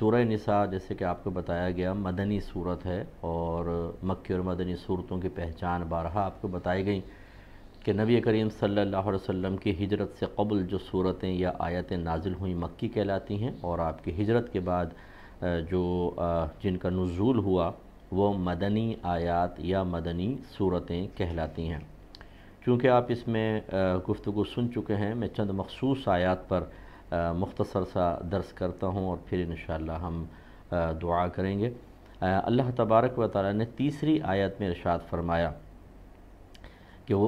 سورہ نساء جیسے کہ آپ کو بتایا گیا مدنی صورت ہے، اور مکی اور مدنی صورتوں کی پہچان بارہا آپ کو بتائی گئی کہ نبی کریم صلی اللہ علیہ وسلم کی ہجرت سے قبل جو صورتیں یا آیتیں نازل ہوئیں مکی کہلاتی ہیں، اور آپ کی ہجرت کے بعد جن کا نزول ہوا وہ مدنی آیات یا مدنی صورتیں کہلاتی ہیں۔ چونکہ آپ اس میں گفتگو سن چکے ہیں، میں چند مخصوص آیات پر مختصر سا درس کرتا ہوں اور پھر انشاءاللہ ہم دعا کریں گے۔ اللہ تبارک و تعالی نے تیسری آیت میں ارشاد فرمایا کہ وہ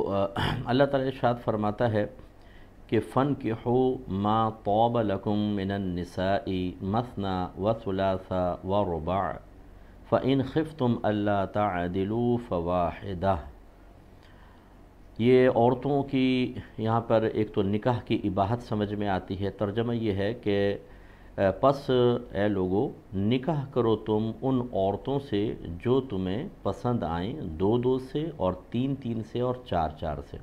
اللہ تعالی ارشاد فرماتا ہے کہ فَانْكِحُوا مَا طَابَ لَكُم مِّنَ النِّسَاءِ مَثْنَىٰ وَثُلَاثَ وَرُبَاعَ فَإِنْ خِفْتُمْ أَلَّا تَعْدِلُوا فَوَاحِدَةً۔ یہ عورتوں کی یہاں پر ایک تو نکاح کی اباحت سمجھ میں آتی ہے۔ ترجمہ یہ ہے کہ پس اے لوگو نکاح کرو تم ان عورتوں سے جو تمہیں پسند آئیں، دو دو سے اور تین تین سے اور چار چار سے۔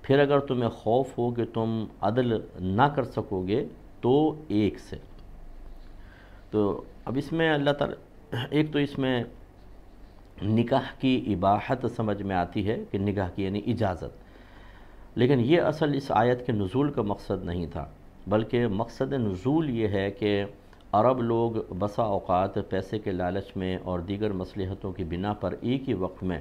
پھر اگر تمہیں خوف ہو کہ تم عدل نہ کر سکو گے تو ایک سے۔ تو اب اس میں اللہ تعالی ایک تو اس میں نکاح کی اباحت سمجھ میں آتی ہے کہ نکاح کی یعنی اجازت، لیکن یہ اصل اس آیت کے نزول کا مقصد نہیں تھا، بلکہ مقصد نزول یہ ہے کہ عرب لوگ بسا اوقات پیسے کے لالچ میں اور دیگر مصلحتوں کی بنا پر ایک ہی وقت میں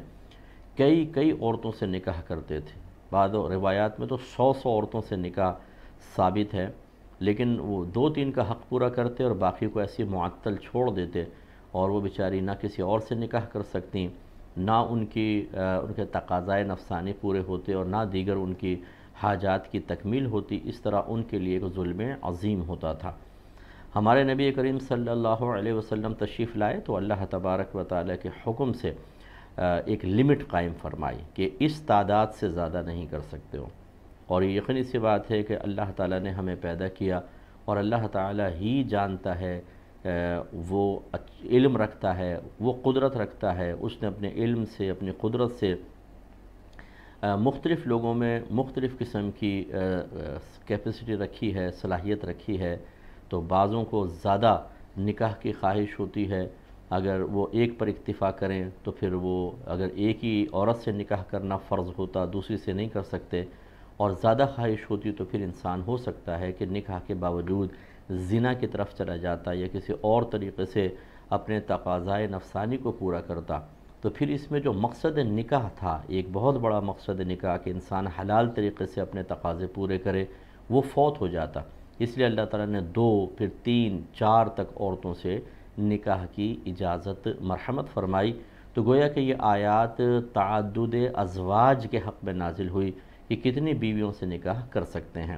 کئی عورتوں سے نکاح کرتے تھے۔ بعض روایات میں تو 100 عورتوں سے نکاح ثابت ہے، لیکن وہ 2-3 کا حق پورا کرتے اور باقی کو ایسی معطل چھوڑ دیتے، اور وہ بیچاری نہ کسی اور سے نکاح کر سکتی، نہ ان کے تقاضائے نفسانی پورے ہوتے اور نہ دیگر ان کی حاجات کی تکمیل ہوتی۔ اس طرح ان کے لیے ایک ظلم عظیم ہوتا تھا۔ ہمارے نبی کریم صلی اللہ علیہ وسلم تشریف لائے تو اللہ تبارک و تعالیٰ کے حکم سے ایک لمٹ قائم فرمائی کہ اس تعداد سے زیادہ نہیں کر سکتے ہو، اور یہ یقینی سی بات ہے کہ اللہ تعالیٰ نے ہمیں پیدا کیا اور اللہ تعالیٰ ہی جانتا ہے، وہ علم رکھتا ہے، وہ قدرت رکھتا ہے، اس نے اپنے علم سے اپنی قدرت سے مختلف لوگوں میں مختلف قسم کی کیپیسٹی رکھی ہے، صلاحیت رکھی ہے۔ تو بعضوں کو زیادہ نکاح کی خواہش ہوتی ہے، اگر وہ ایک پر اکتفا کریں تو پھر وہ اگر ایک ہی عورت سے نکاح کرنا فرض ہوتا دوسری سے نہیں کر سکتے، اور زیادہ خواہش ہوتی تو پھر انسان ہو سکتا ہے کہ نکاح کے باوجود زنا کی طرف چلا جاتا یا کسی اور طریقے سے اپنے تقاضائے نفسانی کو پورا کرتا۔ تو پھر اس میں جو مقصد نکاح تھا، ایک بہت بڑا مقصد نکاح کہ انسان حلال طریقے سے اپنے تقاضے پورے کرے، وہ فوت ہو جاتا۔ اس لیے اللہ تعالیٰ نے 2 پھر 3 4 تک عورتوں سے نکاح کی اجازت مرحمت فرمائی۔ تو گویا کہ یہ آیات تعدد ازواج کے حق میں نازل ہوئی کہ کتنی بیویوں سے نکاح کر سکتے ہیں،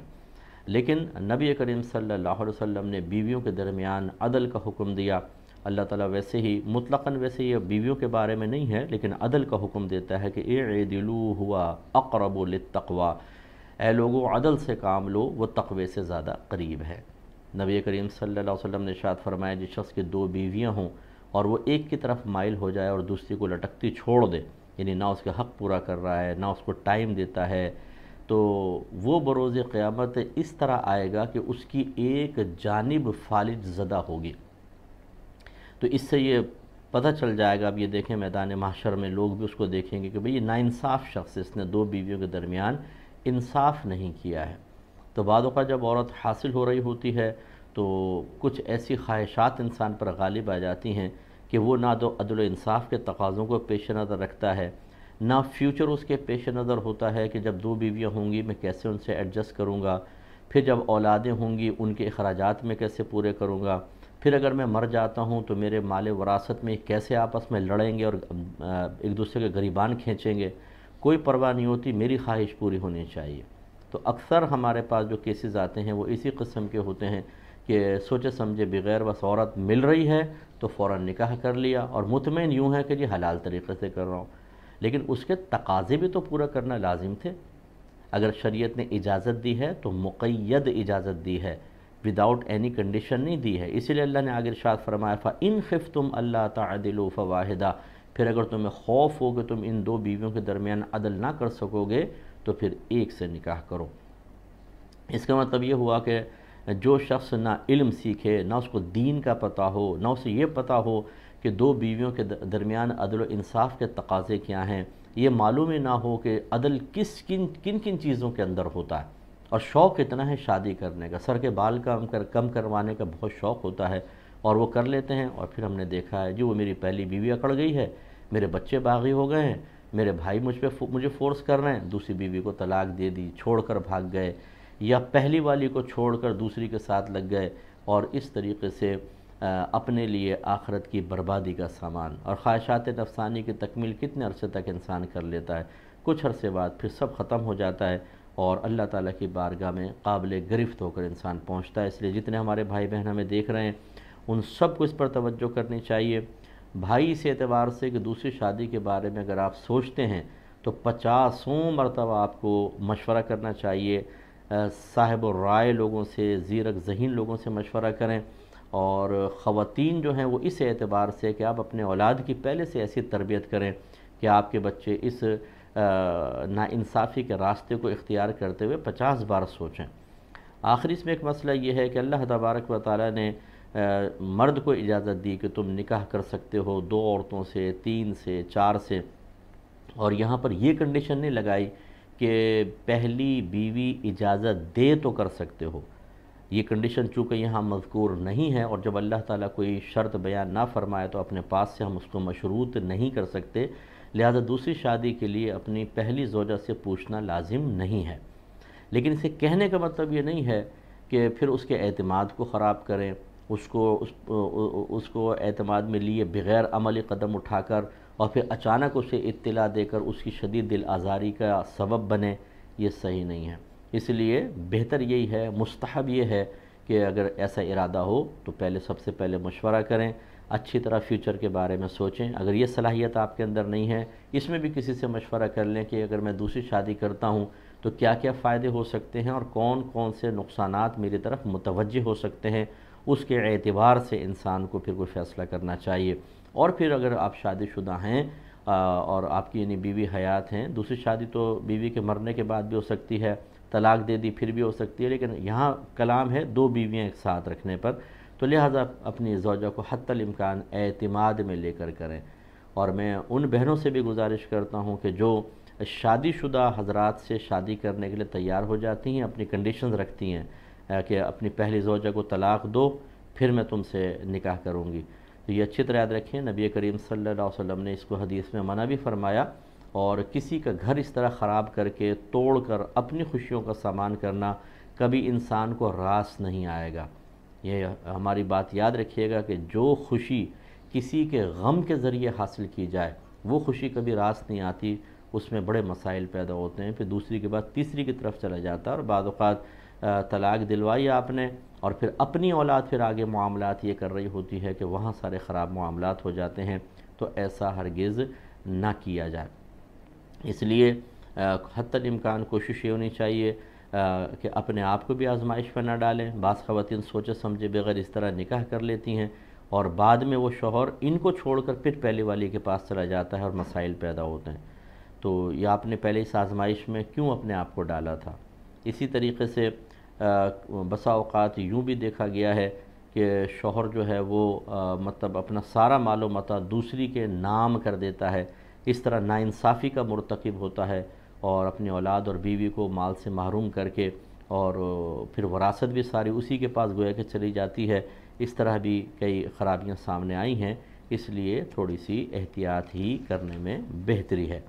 لیکن نبی کریم صلی اللہ علیہ وسلم نے بیویوں کے درمیان عدل کا حکم دیا۔ اللہ تعالیٰ ویسے ہی مطلقاً ویسے یہ بیویوں کے بارے میں نہیں ہے، لیکن عدل کا حکم دیتا ہے کہ اعدلوا ہوا اقرب للتقوی، اے لوگو عدل سے کام لو، وہ تقوی سے زیادہ قریب ہے۔ نبی کریم صلی اللہ علیہ وسلم نے ارشاد فرمایا جس شخص کی 2 بیویاں ہوں اور وہ ایک کی طرف مائل ہو جائے اور دوسری کو لٹکتی چھوڑ دے، یعنی نہ اس کا حق پورا کر رہا ہے نہ اس کو ٹائم دیتا ہے، تو وہ بروز قیامت اس طرح آئے گا کہ اس کی ایک جانب فالج زدہ ہوگی۔ تو اس سے یہ پتہ چل جائے گا، اب یہ دیکھیں میدان محشر میں لوگ بھی اس کو دیکھیں گے کہ بھئی یہ ناانصاف شخص ہے، اس نے 2 بیویوں کے درمیان انصاف نہیں کیا ہے۔ تو بعد اوقات جب عورت حاصل ہو رہی ہوتی ہے تو کچھ ایسی خواہشات انسان پر غالب آ جاتی ہیں کہ وہ نہ تو عدل و انصاف کے تقاضوں کو پیش نظر رکھتا ہے، نہ فیوچر اس کے پیش نظر ہوتا ہے کہ جب 2 بیویاں ہوں گی میں کیسے ان سے ایڈجسٹ کروں گا، پھر جب اولادیں ہوں گی ان کے اخراجات میں کیسے پورے کروں گا، پھر اگر میں مر جاتا ہوں تو میرے مال وراثت میں کیسے آپس میں لڑیں گے اور ایک دوسرے کے گریبان کھینچیں گے، کوئی پرواہ نہیں ہوتی، میری خواہش پوری ہونی چاہیے۔ تو اکثر ہمارے پاس جو کیسز آتے ہیں وہ اسی قسم کے ہوتے ہیں کہ سوچے سمجھے بغیر بس عورت مل رہی ہے تو فوراً نکاح کر لیا اور مطمئن یوں ہے کہ جی حلال طریقے سے کر رہا ہوں، لیکن اس کے تقاضے بھی تو پورا کرنا لازم تھے۔ اگر شریعت نے اجازت دی ہے تو مقید اجازت دی ہے، وداؤٹ اینی کنڈیشن نہیں دی ہے۔ اسی لیے اللہ نے آگے ارشاد فرمایا فَإِن خِفْتُمْ أَلَّا تَعْدِلُوا فَوَاحِدَةً، پھر اگر تمہیں خوف ہو کہ تم ان 2 بیویوں کے درمیان عدل نہ کر سکو گے تو پھر ایک سے نکاح کرو۔ اس کا مطلب یہ ہوا کہ جو شخص نہ علم سیکھے، نہ اس کو دین کا پتہ ہو، نہ اسے یہ پتہ ہو کہ دو بیویوں کے درمیان عدل و انصاف کے تقاضے کیا ہیں، یہ معلوم ہی نہ ہو کہ عدل کن کن چیزوں کے اندر ہوتا ہے، اور شوق اتنا ہے شادی کرنے کا، سر کے بال کم کروانے کا بہت شوق ہوتا ہے، اور وہ کر لیتے ہیں، اور پھر ہم نے دیکھا ہے جو وہ میری پہلی بیوی اکڑ گئی ہے، میرے بچے باغی ہو گئے ہیں، میرے بھائی مجھے فورس کر رہے ہیں، دوسری بیوی کو طلاق دے دی، چھوڑ کر بھاگ گئے، یا پہلی والی کو چھوڑ کر دوسری کے ساتھ لگ گئے، اور اس طریقے سے اپنے لیے آخرت کی بربادی کا سامان اور خواہشات نفسانی کی تکمیل کتنے عرصے تک انسان کر لیتا ہے، کچھ عرصے بعد پھر سب ختم ہو جاتا ہے، اور اللہ تعالیٰ کی بارگاہ میں قابل گرفت ہو کر انسان پہنچتا ہے۔ اس لیے جتنے ہمارے بھائی بہن ہمیں دیکھ رہے ہیں ان سب کو اس پر توجہ کرنی چاہیے۔ بھائی اس اعتبار سے کہ دوسری شادی کے بارے میں اگر آپ سوچتے ہیں تو 50 مرتبہ آپ کو مشورہ کرنا چاہیے، صاحب الرائے لوگوں سے، زیرک ذہین لوگوں سے مشورہ کریں، اور خواتین جو ہیں وہ اس اعتبار سے کہ آپ اپنے اولاد کی پہلے سے ایسی تربیت کریں کہ آپ کے بچے اس ناانصافی کے راستے کو اختیار کرتے ہوئے 50 بار سوچیں۔ آخری اس میں ایک مسئلہ یہ ہے کہ اللہ تبارک و تعالیٰ نے مرد کو اجازت دی کہ تم نکاح کر سکتے ہو 2 عورتوں سے، 3 سے، 4 سے، اور یہاں پر یہ کنڈیشن نہیں لگائی کہ پہلی بیوی اجازت دے تو کر سکتے ہو۔ یہ کنڈیشن چونکہ یہاں مذکور نہیں ہے، اور جب اللہ تعالیٰ کوئی شرط بیان نہ فرمائے تو اپنے پاس سے ہم اس کو مشروط نہیں کر سکتے، لہذا دوسری شادی کے لیے اپنی پہلی زوجہ سے پوچھنا لازم نہیں ہے۔ لیکن اسے کہنے کا مطلب یہ نہیں ہے کہ پھر اس کے اعتماد کو خراب کریں، اس کو اعتماد میں لیے بغیر عملی قدم اٹھا کر اور پھر اچانک اسے اطلاع دے کر اس کی شدید دل آزاری کا سبب بنے، یہ صحیح نہیں ہے۔ اس لیے بہتر یہی ہے، مستحب یہ ہے کہ اگر ایسا ارادہ ہو تو سب سے پہلے مشورہ کریں، اچھی طرح فیوچر کے بارے میں سوچیں۔ اگر یہ صلاحیت آپ کے اندر نہیں ہے، اس میں بھی کسی سے مشورہ کر لیں کہ اگر میں دوسری شادی کرتا ہوں تو کیا کیا فائدے ہو سکتے ہیں اور کون کون سے نقصانات میری طرف متوجہ ہو سکتے ہیں، اس کے اعتبار سے انسان کو پھر کوئی فیصلہ کرنا چاہیے۔ اور پھر اگر آپ شادی شدہ ہیں اور آپ کی یعنی بیوی حیات ہیں، دوسری شادی تو بیوی کے مرنے کے بعد بھی ہو سکتی ہے، طلاق دے دی پھر بھی ہو سکتی ہے، لیکن یہاں کلام ہے 2 بیویاں ایک ساتھ رکھنے پر، تو لہٰذا اپنی زوجہ کو حتی الامکان اعتماد میں لے کر کریں۔ اور میں ان بہنوں سے بھی گزارش کرتا ہوں کہ جو شادی شدہ حضرات سے شادی کرنے کے لیے تیار ہو جاتی ہیں، اپنی کنڈیشنز رکھتی ہیں کہ اپنی پہلی زوجہ کو طلاق دو پھر میں تم سے نکاح کروں گی، تو یہ اچھی طرح یاد رکھیں، نبی کریم صلی اللہ علیہ وسلم نے اس کو حدیث میں منع بھی فرمایا، اور کسی کا گھر اس طرح خراب کر کے توڑ کر اپنی خوشیوں کا سامان کرنا کبھی انسان کو راس نہیں آئے گا۔ یہ ہماری بات یاد رکھیے گا کہ جو خوشی کسی کے غم کے ذریعے حاصل کی جائے وہ خوشی کبھی راس نہیں آتی، اس میں بڑے مسائل پیدا ہوتے ہیں، پھر دوسری کے بعد تیسری کی طرف چلا جاتا ہے، اور بعض اوقات طلاق دلوائی آپ نے اور پھر اپنی اولاد پھر آگے معاملات یہ کر رہی ہوتی ہے کہ وہاں سارے خراب معاملات ہو جاتے ہیں، تو ایسا ہرگز نہ کیا جائے۔ اس لیے حتی الامکان کوشش یہ ہونی چاہیے کہ اپنے آپ کو بھی آزمائش پر نہ ڈالیں۔ بعض خواتین سوچے سمجھے بغیر اس طرح نکاح کر لیتی ہیں، اور بعد میں وہ شوہر ان کو چھوڑ کر پھر پہلی والی کے پاس چلا جاتا ہے اور مسائل پیدا ہوتے ہیں۔ تو یہ آپ نے پہلے اس آزمائش میں کیوں اپنے آپ کو ڈالا تھا؟ اسی طریقے سے بسا اوقات یوں بھی دیکھا گیا ہے کہ شوہر جو ہے وہ مطلب اپنا سارا مال و متاع دوسری کے نام کر دیتا ہے، اس طرح ناانصافی کا مرتکب ہوتا ہے، اور اپنی اولاد اور بیوی کو مال سے محروم کر کے، اور پھر وراثت بھی ساری اسی کے پاس گویا کہ چلی جاتی ہے۔ اس طرح بھی کئی خرابیاں سامنے آئی ہیں، اس لیے تھوڑی سی احتیاط ہی کرنے میں بہتری ہے۔